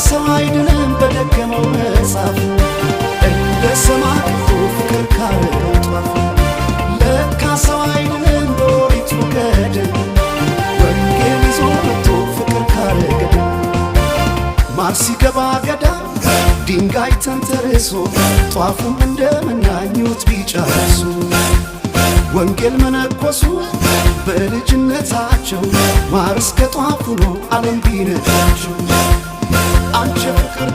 ሰው አይድንም በደከመው መጻፍ እንደ ሰማይ ፍቅር ካረገው ጧፍ ለካ ሰው አይድንም በኦሪቱ ገድል ወንጌል ይዞ መጥቶ ፍቅር ካረገው ማር ሲገባ ገዳም ድንጋይ ተንተርሶ ጧፉም እንደመናኙት ቢጨርሱ ወንጌል መነኮሱ በልጅነታቸው ማር እስከ ጧፉ ነው ዓለም ቢነዳቸው አንቺ ፍቅር